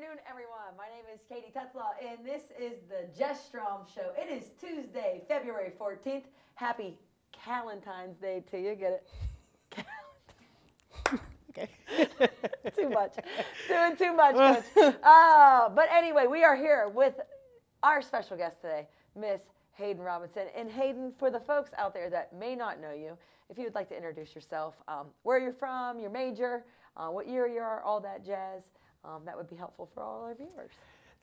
afternoon, everyone. My name is Katie Tetzlaw, and this is the Jess Strom Show. It is Tuesday, February 14th. Happy Calentine's Day to you. Get it? Okay. Too much. Doing too much, Coach. But anyway, we are here with our special guest today, Miss HAYDEN Robinson. And HAYDEN, for the folks out there that may not know you, if you would like to introduce yourself, where you're from, your major, what year you are, all that jazz, that would be helpful for all our viewers.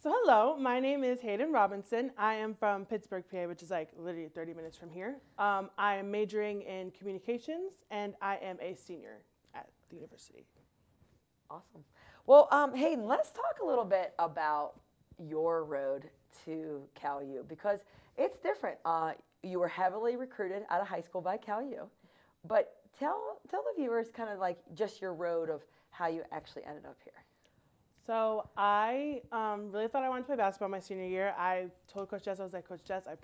So hello, my name is HAYDEN Robinson. I am from Pittsburgh, PA, which is like literally 30 minutes from here. I am majoring in communications, and I am a senior at the university. Awesome. Well, HAYDEN, let's talk a little bit about your road to Cal U, because it's different. You were heavily recruited out of high school by Cal U, but tell the viewers kind of like just your road of how you actually ended up here. So I really thought I wanted to play basketball my senior year. I told Coach Jess, I was like, Coach Jess, I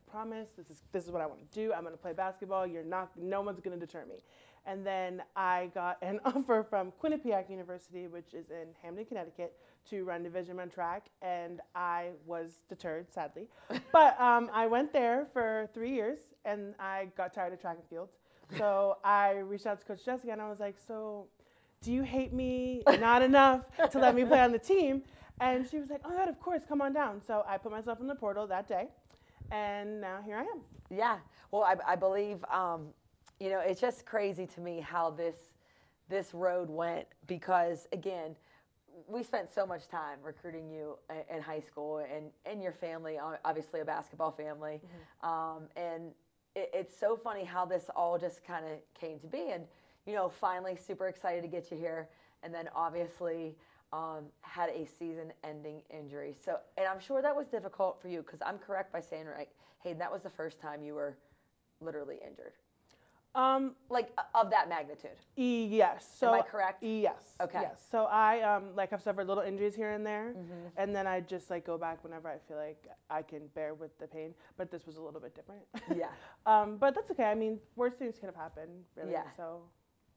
promise this is what I want to do. I'm going to play basketball. No one's going to deter me. And then I got an offer from Quinnipiac University, which is in Hamden, Connecticut, to run Division I track, and I was deterred, sadly. But I went there for 3 years, and I got tired of track and field. So I reached out to Coach Jessica, and I was like, so do you hate me not enough to let me play on the team? And she was like, oh, God, of course, come on down. So I put myself in the portal that day, and now here I am. Yeah. Well, I believe, you know, it's just crazy to me how this road went, because, again, we spent so much time recruiting you in high school, and your family, obviously a basketball family. Mm-hmm. And it's so funny how this all just kind of came to be. And, you know, finally super excited to get you here. And then obviously had a season-ending injury. So, and I'm sure that was difficult for you, because I'm correct by saying, right, hey, that was the first time you were literally injured. Like of that magnitude. Yes. So, am I correct? Yes. Okay. Yes. So I like have suffered little injuries here and there, mm-hmm. and then I just like go back whenever I feel like I can bear with the pain. But this was a little bit different. Yeah. But that's okay. I mean, worse things could have happened, really. Yeah. So.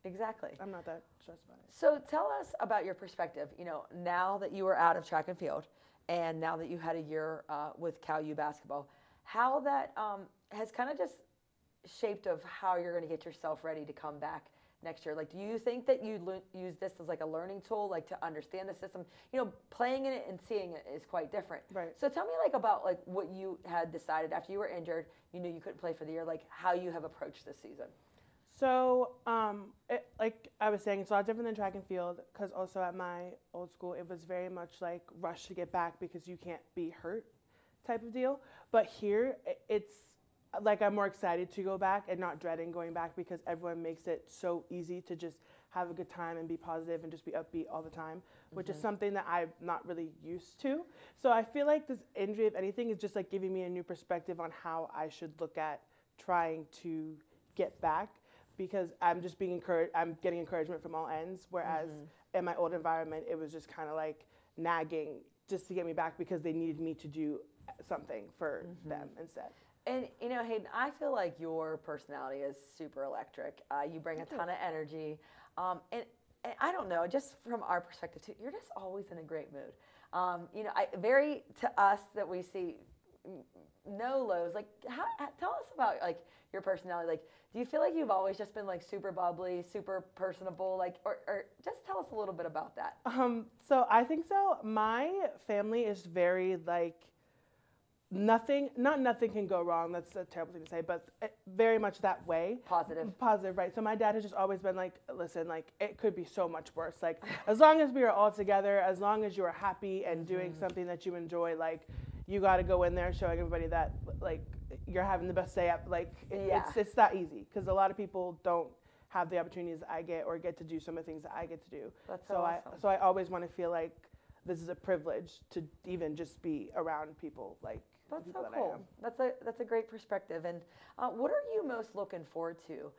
Exactly. I'm not that stressed about it. So tell us about your perspective. You know, now that you are out of track and field, and now that you had a year with Cal U basketball, how that has kind of just shaped of how you're going to get yourself ready to come back next year. Like, do you think that you use this as like a learning tool, like to understand the system? You know, playing in it and seeing it is quite different. Right. So tell me like about like what you had decided after you were injured, you knew you couldn't play for the year, like how you have approached this season. So, like I was saying, it's a lot different than track and field, because also at my old school, it was very much like rush to get back because you can't be hurt type of deal. But here, it's like I'm more excited to go back and not dreading going back, because everyone makes it so easy to just have a good time and be positive and just be upbeat all the time, which mm-hmm. is something that I'm not really used to. So I feel like this injury, if anything, is just like giving me a new perspective on how I should look at trying to get back. Because I'm just being encouraged, I'm getting encouragement from all ends, whereas mm-hmm. in my old environment, it was just kind of like nagging just to get me back because they needed me to do something for mm-hmm. them instead. And, you know, HAYDEN, I feel like your personality is super electric. You bring a ton of energy. And I don't know, just from our perspective, too, you're just always in a great mood. You know, very to us that we see no lows. Like, tell us about, like, your personality. Like, do you feel like you've always just been like super bubbly, super personable, like, or just tell us a little bit about that? So I think so. My family is very like nothing can go wrong. That's a terrible thing to say, but very much that way. Positive, right? So my dad has just always been like, listen, like it could be so much worse. Like as long as we are all together, as long as you are happy and doing something that you enjoy, like you got to go in there showing everybody that like you're having the best day up. Like it's that easy, because a lot of people don't have the opportunities that I get or get to do some of the things that I get to do. That's so awesome. So I always want to feel like this is a privilege to even just be around people like that's people so that cool. I am. That's a great perspective. And what are you most looking forward to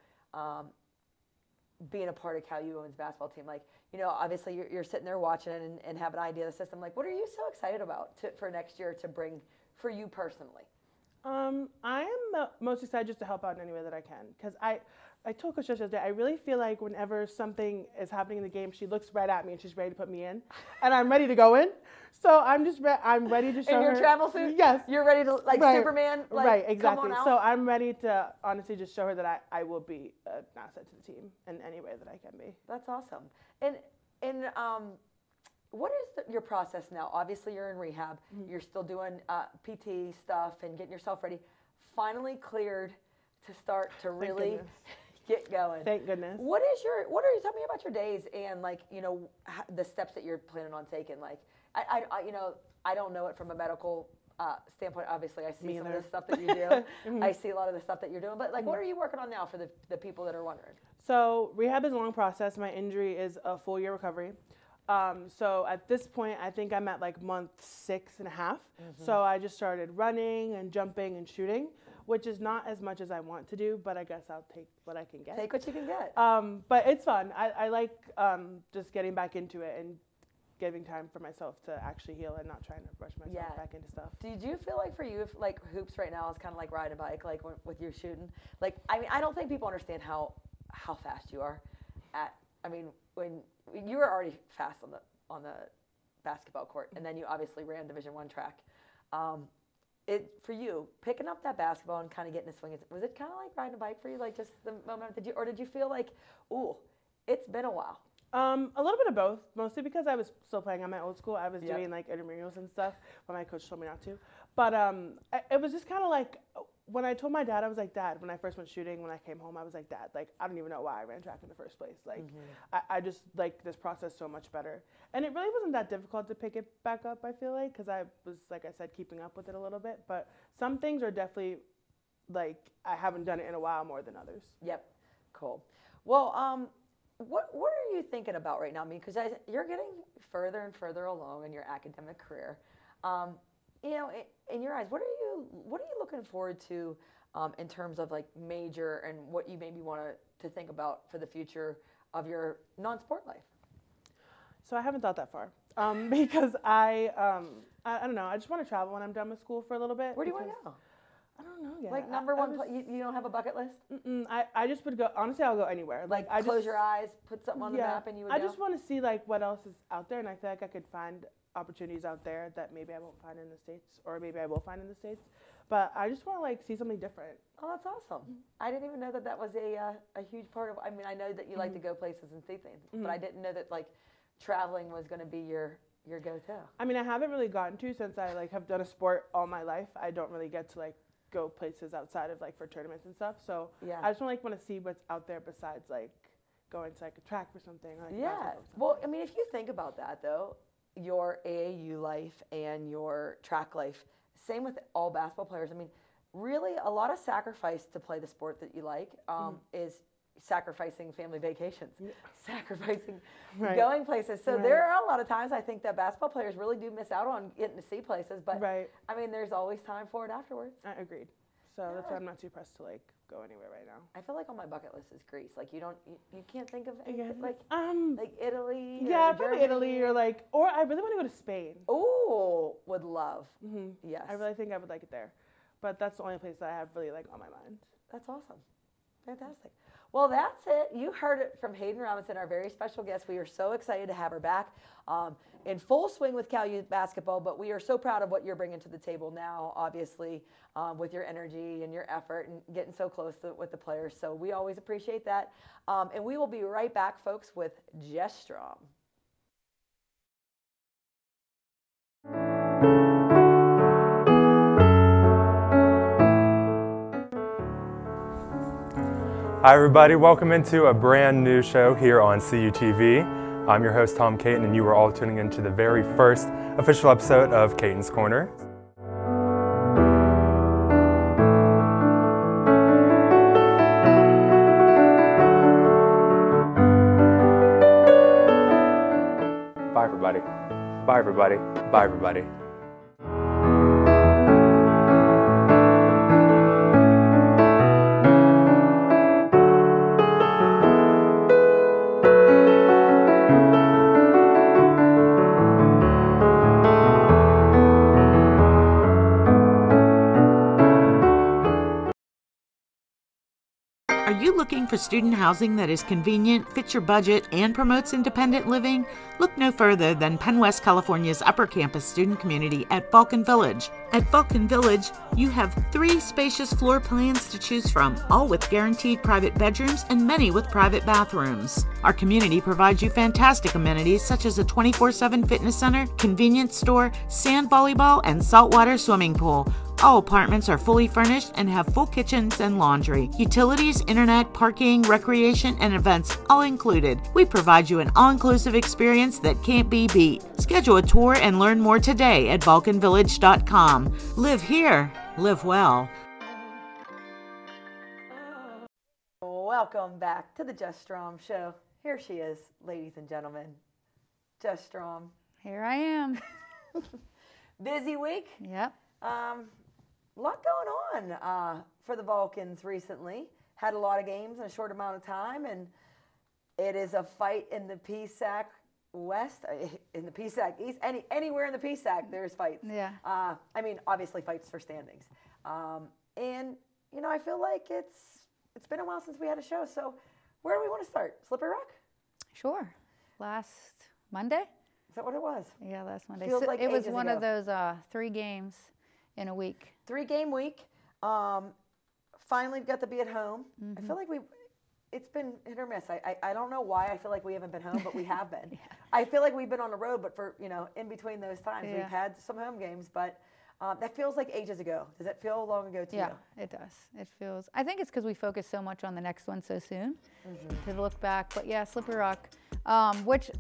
being a part of Cal U women's basketball team? Like, you know, obviously you're sitting there watching it and have an idea of the system. Like, what are you so excited about for next year to bring for you personally? I am most excited just to help out in any way that I can, because I told Coach Jess the other day, I really feel like whenever something is happening in the game, she looks right at me and she's ready to put me in, and I'm ready to go in. So I'm ready to show her. In your travel suit? Yes. You're ready to, like Right. Superman? Like, Right, come exactly. on out? So I'm ready to honestly just show her that I will be an asset to the team in any way that I can be. That's awesome. And what is your process now? Obviously, you're in rehab. Mm-hmm. You're still doing PT stuff and getting yourself ready. Finally cleared to start to really get going. Thank goodness. Tell me about your days and, like, you know, the steps that you're planning on taking. Like, I don't know it from a medical standpoint. Obviously, I see some of the stuff that you do. I see a lot of the stuff that you're doing. But, like, what are you working on now for the people that are wondering? So rehab is a long process. My injury is a full year recovery. So at this point, I think I'm at like month 6.5. So I just started running and jumping and shooting, which is not as much as I want to do, but I guess I'll take what I can get. Take what you can get. But it's fun. I like just getting back into it and giving time for myself to actually heal and not trying to rush myself back into stuff. Did you feel like for you, if like hoops right now is kind of like riding a bike, like with you shooting? Like, I mean, I don't think people understand how fast you are. When you were already fast on the basketball court, and then you obviously ran Division I track. For you, picking up that basketball and kind of getting a swing, was it kind of like riding a bike for you, like just the moment? Did you feel like, ooh, it's been a while? A little bit of both, mostly because I was still playing on my old school. I was doing like intramurals and stuff, but my coach told me not to. But it was just kind of like, when I told my dad, I was like, Dad, when I first went shooting, when I came home, I was like, Dad, like, I don't even know why I ran track in the first place. Like, I just like this process so much better. And it really wasn't that difficult to pick it back up, I feel like, because I was, like I said, keeping up with it a little bit. But some things are definitely, like, I haven't done it in a while more than others. Yep. Cool. Well, what are you thinking about right now? I mean, because you're getting further and further along in your academic career. You know, in your eyes, what are you looking forward to in terms of like major and what you maybe want to think about for the future of your non-sport life? So I haven't thought that far because I don't know. I just want to travel when I'm done with school for a little bit. Where do you want to go? I don't know yet. Like number one, you don't have a bucket list? I just would go. Honestly, I'll go anywhere. Like close your eyes, put something on the map, and you would go? I just want to see like what else is out there, and I feel like I could find opportunities out there that maybe I won't find in the States, or maybe I will find in the States. But I just want to like see something different. Oh, that's awesome. I didn't even know that was a huge part of. I mean, I know that you like to go places and see things, but I didn't know that like traveling was going to be your go-to. I mean, I haven't really gotten to since I like have done a sport all my life. I don't really get to like go places outside of like for tournaments and stuff. So I just want to see what's out there besides like going to like a track for something. Like Well, I mean, if you think about that though, your AAU life and your track life, same with all basketball players. I mean, really a lot of sacrifice to play the sport that you like is sacrificing family vacations, sacrificing going places. So there are a lot of times I think that basketball players really do miss out on getting to see places, but I mean, there's always time for it afterwards. I agreed. So that's why I'm not too pressed to like go anywhere right now. I feel like on my bucket list is Greece. Like you can't think of anything like Italy. Yeah, probably Italy or I really want to go to Spain. Oh, would love. Yes. I really think I would like it there, but that's the only place that I have really like on my mind. That's awesome. Fantastic. Well, that's it. You heard it from Hayden Robinson, our very special guest. We are so excited to have her back in full swing with Cal Youth basketball, but we are so proud of what you're bringing to the table now, obviously, with your energy and your effort and getting so close with the players. So we always appreciate that. And we will be right back, folks, with Jess Strom. Hi everybody, welcome into a brand new show here on CUTV. I'm your host Tom Caton, and you are all tuning into the very first official episode of Caton's Corner. Bye everybody. Bye everybody. Bye everybody. Are you looking for student housing that is convenient, fits your budget, and promotes independent living? Look no further than Penn West California's upper campus student community at Vulcan Village. At Vulcan Village, you have 3 spacious floor plans to choose from, all with guaranteed private bedrooms and many with private bathrooms. Our community provides you fantastic amenities such as a 24/7 fitness center, convenience store, sand volleyball, and saltwater swimming pool. All apartments are fully furnished and have full kitchens and laundry. Utilities, internet, parking, recreation, and events all included. We provide you an all-inclusive experience that can't be beat. Schedule a tour and learn more today at vulcanvillage.com. Live here, live well. Welcome back to the Jess Strom Show. Here she is, ladies and gentlemen. Jess Strom. Here I am. Busy week. Yep. A lot going on for the Vulcans recently. Had a lot of games in a short amount of time, and it is a fight in the PSAC West, in the PSAC East, anywhere in the PSAC there's fights. Yeah. I mean, obviously fights for standings. And, you know, I feel like it's been a while since we had a show, so where do we want to start? Slippery Rock? Sure. Last Monday? Is that what it was? Yeah, last Monday. Feels So like it was ages one ago. of those 3 games in a week. 3-game week. Finally got to be at home. I feel like it's been hit or miss. I don't know why I feel like we haven't been home, but we have been. Yeah. I feel like we've been on the road, but for, you know, in between those times, Yeah. we've had some home games, but that feels like ages ago. Does that feel long ago to you? Yeah, it does. It feels, I think it's because we focus so much on the next one so soon to look back. But yeah, Slippery Rock, which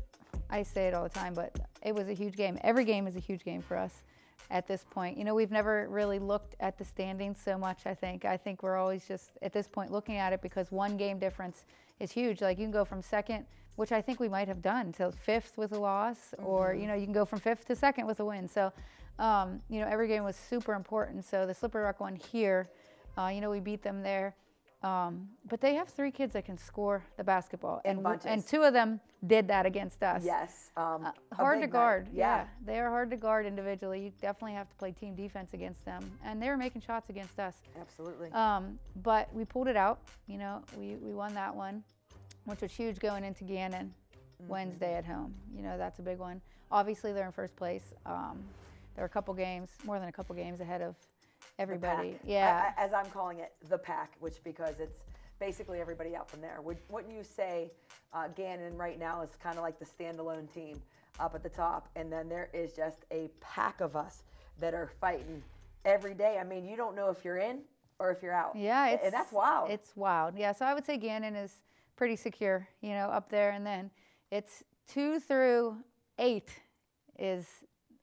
I say it all the time, but it was a huge game. Every game is a huge game for us at this point. You know, we've never really looked at the standings so much, I think. I think we're always just, at this point, looking at it because 1 game difference is huge. Like, you can go from 2nd, which I think we might have done, to 5th with a loss, or, you know, you can go from 5th to 2nd with a win. So, you know, every game was super important. So the Slippery Rock one here, you know, we beat them there. But they have 3 kids that can score the basketball, In bunches. and 2 of them did that against us. Yes. Hard to big guard. night. Yeah, they are hard to guard individually. You definitely have to play team defense against them, and they were making shots against us. Absolutely. But we pulled it out. You know, we won that one, which was huge going into Gannon Wednesday at home. You know, that's a big one. Obviously, they're in first place. There are a couple games, more than a couple games ahead of everybody. The pack. Yeah. As I'm calling it, the pack, which because it's basically everybody out from there. Wouldn't you say Gannon right now is kind of like the standalone team up at the top, and then there is just a pack of us that are fighting every day. I mean, you don't know if you're in or if you're out. Yeah, and that's wild. It's wild. Yeah, so I would say Gannon is pretty secure, you know, up there, and then it's 2 through 8 is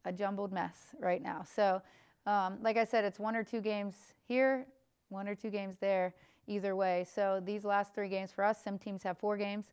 a jumbled mess right now. So, like I said, it's 1 or 2 games here, 1 or 2 games there, either way. So these last 3 games for us, some teams have 4 games,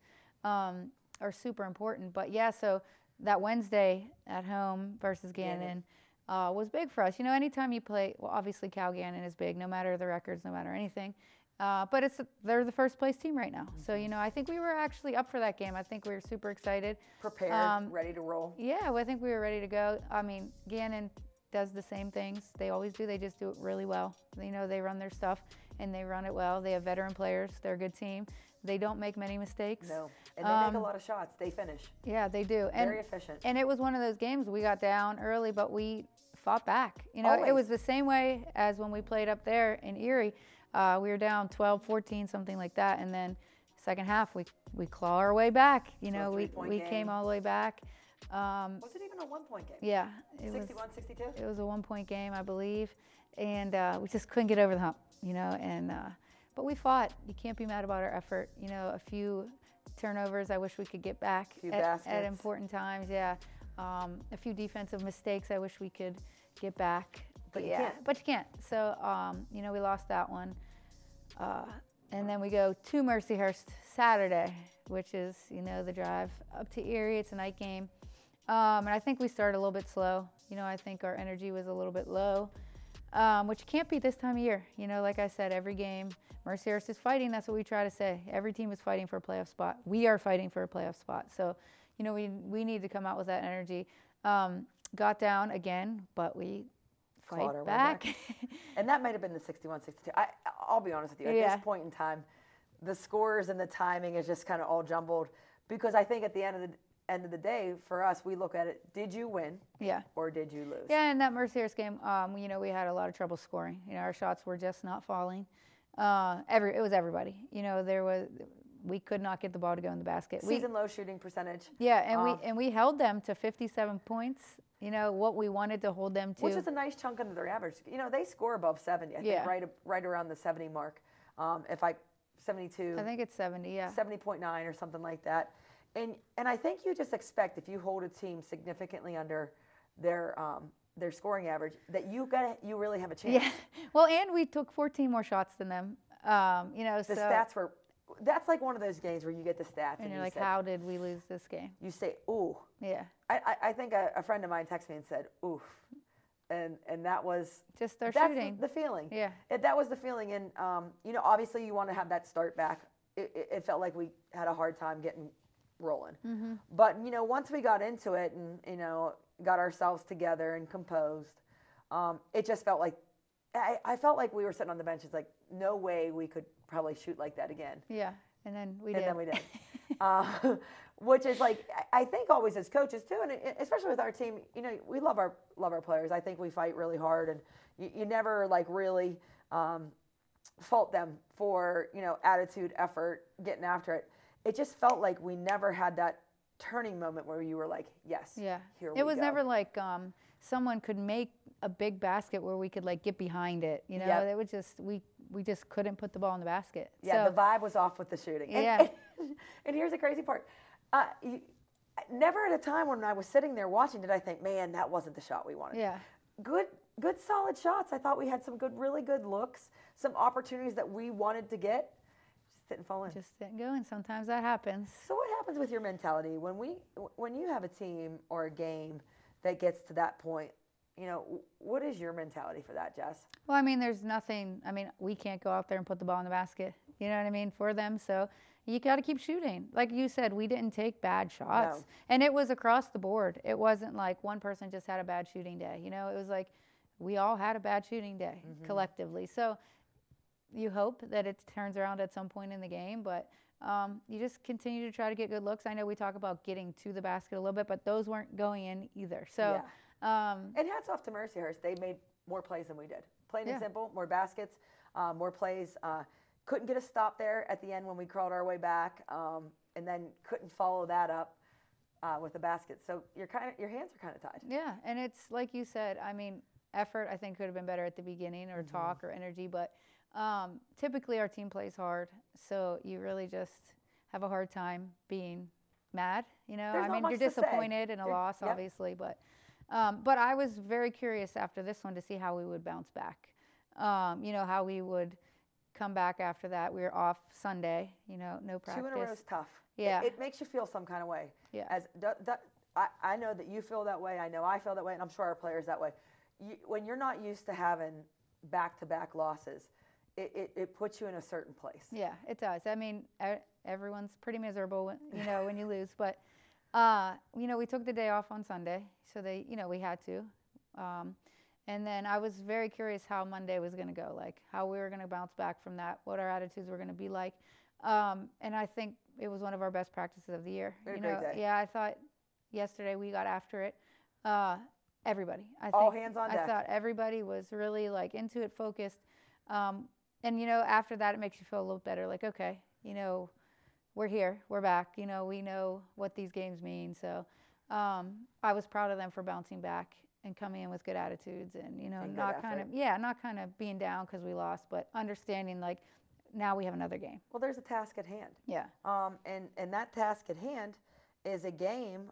are super important. But yeah, so that Wednesday at home versus Gannon was big for us. You know, anytime you play, well, obviously Cal Gannon is big, no matter the records, no matter anything. But they're the first place team right now. So, you know, I think we were actually up for that game. I think we were super excited. Prepared, ready to roll. Yeah, well, I think we were ready to go. I mean, Gannon does the same things. They always do. They just do it really well. You know, they run their stuff, and they run it well. They have veteran players. They're a good team. They don't make many mistakes. No, and they make a lot of shots. They finish. Yeah, they do. Very efficient. And it was one of those games we got down early, but we fought back. You know, Always. It was the same way as when we played up there in Erie. We were down 12, 14, something like that, and then second half we claw our way back. You know, we came all the way back. Was it even a 1-point game? Yeah, 61-62. It was a 1-point game, I believe, and we just couldn't get over the hump. You know, and but we fought. You can't be mad about our effort. You know, a few turnovers I wish we could get back at important times. Yeah, a few defensive mistakes I wish we could get back. But yeah, but you can't. So, you know, we lost that one. And then we go to Mercyhurst Saturday, which is, you know, the drive up to Erie. It's a night game. And I think we started a little bit slow. You know, I think our energy was a little bit low, which can't be this time of year. You know, like I said, every game, Mercyhurst is fighting. That's what we try to say. Every team is fighting for a playoff spot. We are fighting for a playoff spot. So, you know, we need to come out with that energy. Got down again, but we fight back. And that might have been the 61-62. I'll be honest with you. At this point in time, the scores and the timing is just kind of all jumbled, because I think at the end of the day, for us, we look at it, did you win? Yeah. Or did you lose? Yeah, in that Mercyhurst game, you know, we had a lot of trouble scoring. You know, our shots were just not falling. It was everybody. You know, we could not get the ball to go in the basket. Season low shooting percentage. Yeah, and we held them to 57 points. You know, what we wanted to hold them to. Which is a nice chunk under their average. You know, they score above 70. I think right around the 70 mark. 72. I think it's 70, yeah. 70.9 or something like that. And I think you just expect, if you hold a team significantly under their scoring average, that you really have a chance. Yeah. Well, and we took 14 more shots than them. You know, the stats were. That's like one of those games where you get the stats and you're like, how did we lose this game? You say, ooh. Yeah. I think a friend of mine texted me and said, oof. And that was just their shooting. The feeling. Yeah. That was the feeling. And, you know, obviously you want to have that start back. It felt like we had a hard time getting rolling. Mm-hmm. But, you know, once we got into it and, you know, got ourselves together and composed, it just felt like, I felt like we were sitting on the bench. It's like, no way we could probably shoot like that again. Yeah. And then we did. Which is like, I think always as coaches too, and especially with our team, you know, we love our players. I think we fight really hard, and you never like really fault them for, you know, attitude, effort, getting after it. It just felt like we never had that turning moment where you were like, yes, yeah, here we go. It was never like someone could make a big basket where we could like get behind it. You know, it was just we just couldn't put the ball in the basket. Yeah, so, the vibe was off with the shooting. Yeah. And here's the crazy part. Never at a time when I was sitting there watching did I think, man, that wasn't the shot we wanted. Yeah. Good solid shots. I thought we had some really good looks, some opportunities that we wanted to get. Just didn't fall in. Just didn't go, and sometimes that happens. So what happens with your mentality when you have a team or a game that gets to that point? You know, what is your mentality for that, Jess? Well, I mean, there's nothing. I mean, we can't go out there and put the ball in the basket. You know what I mean, for them. So you got to keep shooting. Like you said, we didn't take bad shots. No. And it was across the board. It wasn't like one person just had a bad shooting day. You know, it was like we all had a bad shooting day collectively. So you hope that it turns around at some point in the game. But you just continue to try to get good looks. I know we talk about getting to the basket a little bit, but those weren't going in either. So, and hats off to Mercyhurst. They made more plays than we did. Plain and simple, more baskets, more plays. Couldn't get a stop there at the end when we crawled our way back, and then couldn't follow that up with the basket. So your hands are kind of tied. Yeah, and it's like you said. I mean, effort I think could have been better at the beginning, or talk or energy, but typically our team plays hard, so you really just have a hard time being mad. You know, I mean, you're disappointed in a loss, obviously, but I was very curious after this one to see how we would bounce back. You know, how we would come back after that. We were off Sunday, you know, no practice. 2 in a row is tough. Yeah. It makes you feel some kind of way. Yeah. I know that you feel that way. I know I feel that way, and I'm sure our players that way. When you're not used to having back-to-back losses, it puts you in a certain place. Yeah, it does. I mean, everyone's pretty miserable, you know, when you lose. But, you know, we took the day off on Sunday, so you know, we had to. And then I was very curious how Monday was going to go, like how we were going to bounce back from that, what our attitudes were going to be like. And I think it was one of our best practices of the year. You know, great day. Yeah, I thought yesterday we got after it. Everybody. All hands on deck. I thought everybody was really like into it, focused. And, you know, after that, it makes you feel a little better. Like, okay, you know, we're here, we're back. You know, we know what these games mean. So I was proud of them for bouncing back and coming in with good attitudes, and, you know, not kind of being down because we lost, but understanding like now we have another game. Well, there's a task at hand. Yeah. And that task at hand is a game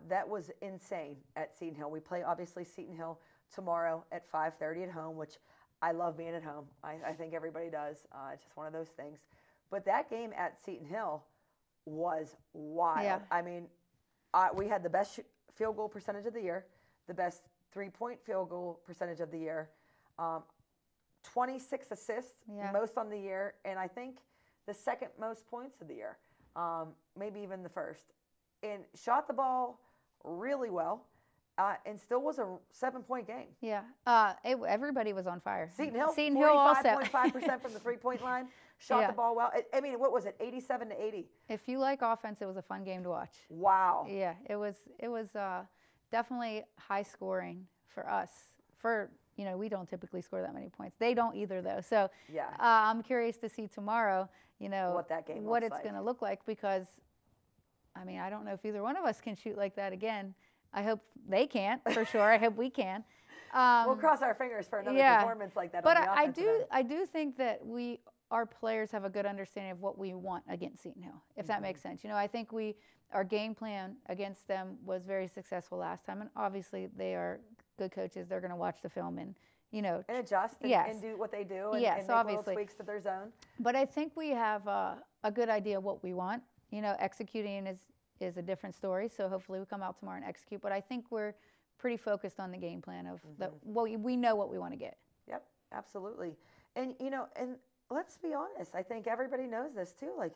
that was insane at Seton Hill. We play obviously Seton Hill tomorrow at 5:30 at home, which I love being at home. I think everybody does. It's just one of those things. But that game at Seton Hill was wild. Yeah. I mean, we had the best field goal percentage of the year, the best three-point field goal percentage of the year, 26 assists, most on the year, and I think the second most points of the year, maybe even the first. And shot the ball really well. and still was a 7-point game. Yeah. Everybody was on fire. Seton Hill, Seton Hill also. 45.5% from the 3-point line. Shot the ball well. I mean, what was it? 87-80. If you like offense, it was a fun game to watch. Wow. Yeah, it was definitely high scoring for us. We don't typically score that many points. They don't either, though. So yeah. I'm curious to see tomorrow, what that game what looks it's going to look like, because, I mean, I don't know if either one of us can shoot like that again. I hope they can't, for sure. I hope we can. We'll cross our fingers for another performance like that. But on the offensive end. I do think that our players have a good understanding of what we want against Seton Hill, if that makes sense. I think our game plan against them was very successful last time, and obviously they are good coaches. They're going to watch the film and and adjust and do what they do and make little tweaks to their zone. But I think we have a good idea of what we want. Executing is a different story. So hopefully we come out tomorrow and execute. But I think we're pretty focused on the game plan of we know what we want to get. Yep, absolutely. And and let's be honest. I think everybody knows this too. Like,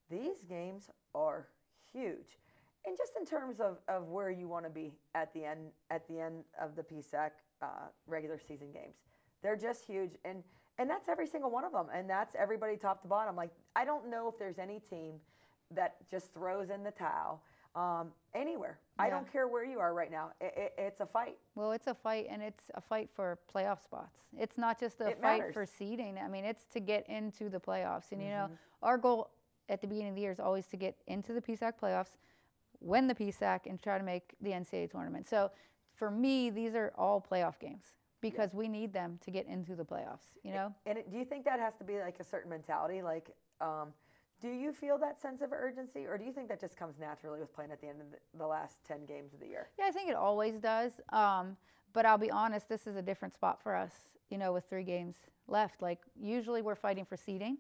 these games are huge, and just in terms of where you want to be at the end of the PSAC regular season games, they're just huge, and that's every single one of them, and that's everybody top to bottom. Like, I don't know if there's any team that just throws in the towel anywhere. Yeah. I don't care where you are right now. It's a fight. Well, it's a fight, and it's a fight for playoff spots. It's not just a fight for seeding. I mean, it's to get into the playoffs. And, our goal at the beginning of the year is always to get into the PSAC playoffs, win the PSAC, and try to make the NCAA tournament. So for me, these are all playoff games because we need them to get into the playoffs, And do you think that has to be like a certain mentality? Like, do you feel that sense of urgency, or do you think that just comes naturally with playing at the end of the last 10 games of the year? Yeah, I think it always does. But I'll be honest, this is a different spot for us, with 3 games left. Like, usually we're fighting for seeding,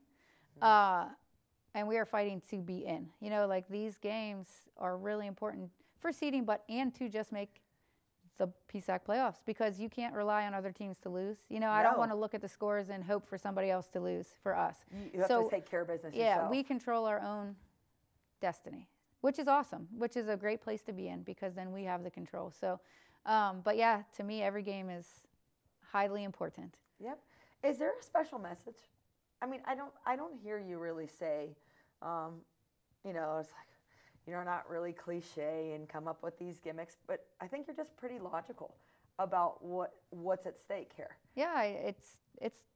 and we are fighting to be in. Like, these games are really important for seeding, and to just make the PSAC playoffs, because you can't rely on other teams to lose. I don't want to look at the scores and hope for somebody else to lose for us. You have to take care of business yourself. Yeah, we control our own destiny, which is awesome, which is a great place to be in, because then we have the control. So, but yeah, to me, every game is highly important. Yep. Is there a special message? I mean, I don't hear you really say, it's like, not really cliche and come up with these gimmicks, but I think you're just pretty logical about what's at stake here. Yeah, it's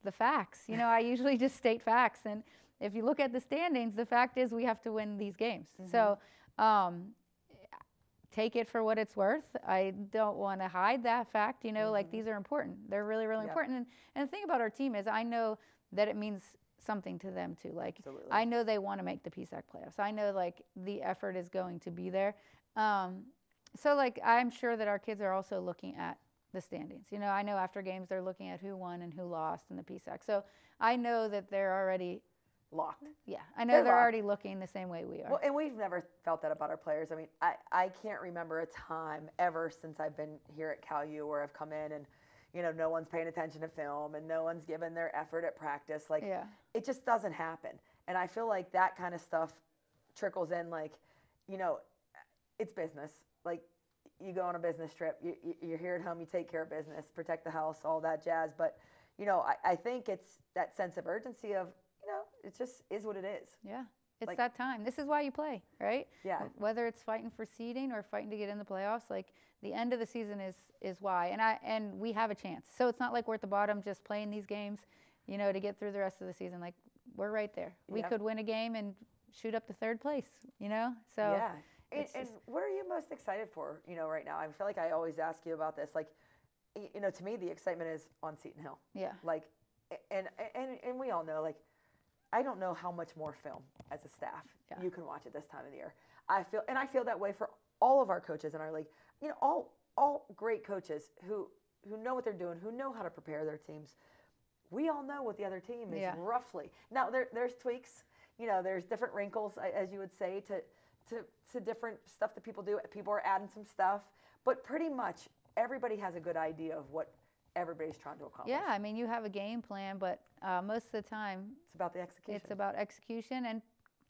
the facts. I usually just state facts, and if you look at the standings, the fact is we have to win these games. So take it for what it's worth. I don't want to hide that fact. Like, these are important. They're really, really important. And the thing about our team is I know that it means something to them too. Like, absolutely. I know they want to make the PSAC playoffs. I know, like, the effort is going to be there. So, like, I'm sure that our kids are also looking at the standings. I know after games they're looking at who won and who lost in the PSAC. So I know that they're already locked. Yeah, I know they're already looking the same way we are. Well, and we've never felt that about our players. I mean, I can't remember a time ever since I've been here at Cal U where I've come in and no one's paying attention to film and no one's given their effort at practice. Like, it just doesn't happen. And I feel like that kind of stuff trickles in, like, it's business. Like, you go on a business trip, you're here at home, you take care of business, protect the house, all that jazz. But, I think it's that sense of urgency of, it just is what it is. Yeah. It's like, that time. This is why you play, right? Yeah. Whether it's fighting for seeding or fighting to get in the playoffs, like, the end of the season is why. And we have a chance. So it's not like we're at the bottom just playing these games, to get through the rest of the season. Like, we're right there. We could win a game and shoot up to 3rd place, So yeah. And what are you most excited for, right now? I feel like I always ask you about this. Like, to me, the excitement is on Seton Hill. Yeah. Like, and we all know, like, I don't know how much more film as a staff you can watch at this time of the year. I feel that way for all of our coaches in our league. All great coaches who know what they're doing, who know how to prepare their teams. We all know what the other team is roughly. Now there's tweaks. There's different wrinkles, as you would say, to different stuff that people do. People are adding some stuff, but pretty much everybody has a good idea of what everybody's trying to accomplish. Yeah, I mean, you have a game plan, but most of the time it's about the execution. It's about execution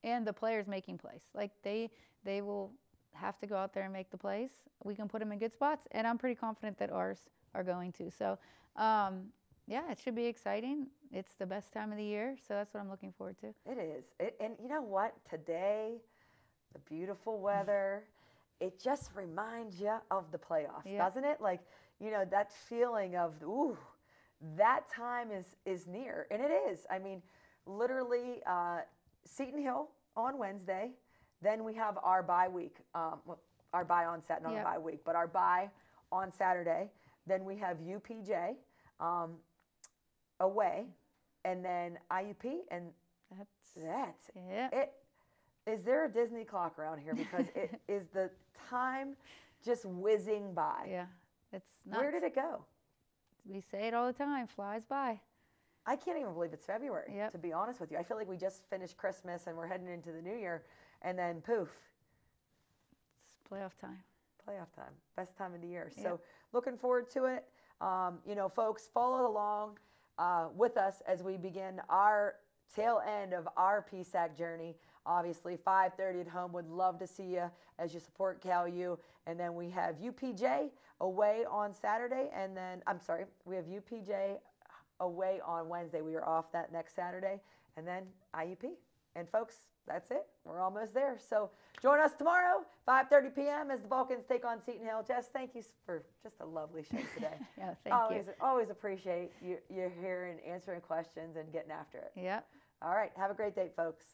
and the players making plays. Like, they will have to go out there and make the plays, we can put them in good spots, and I'm pretty confident that ours are going to. So, yeah, it should be exciting. It's the best time of the year, so that's what I'm looking forward to. It is. And you know what? Today, the beautiful weather, it just reminds you of the playoffs, doesn't it? Like, you know, that feeling of, ooh, that time is near. And it is. I mean, literally, Seton Hill on Wednesday. Then we have our bye week, our bye on Saturday, not a bye week, but our bye on Saturday. Then we have UPJ away, and then IUP, and that's it. Is there a Disney clock around here? Because it is the time just whizzing by. Yeah, it's nuts. Where did it go? We say it all the time, flies by. I can't even believe it's February, to be honest with you. I feel like we just finished Christmas and we're heading into the new year, and then poof. It's playoff time. Playoff time. Best time of the year. So looking forward to it. You know, folks, follow along with us as we begin our tail end of our PSAC journey. Obviously, 5:30 at home. Would love to see you as you support CalU. And then we have UPJ away on Saturday. And then, I'm sorry, we have UPJ away on Wednesday. We are off that next Saturday. And then IUP. And folks, that's it. We're almost there. So join us tomorrow, 5:30 p.m. as the Vulcans take on Seton Hill. Jess, thank you for just a lovely show today. Thank you. Always appreciate you here and answering questions and getting after it. Yep. All right. Have a great day, folks.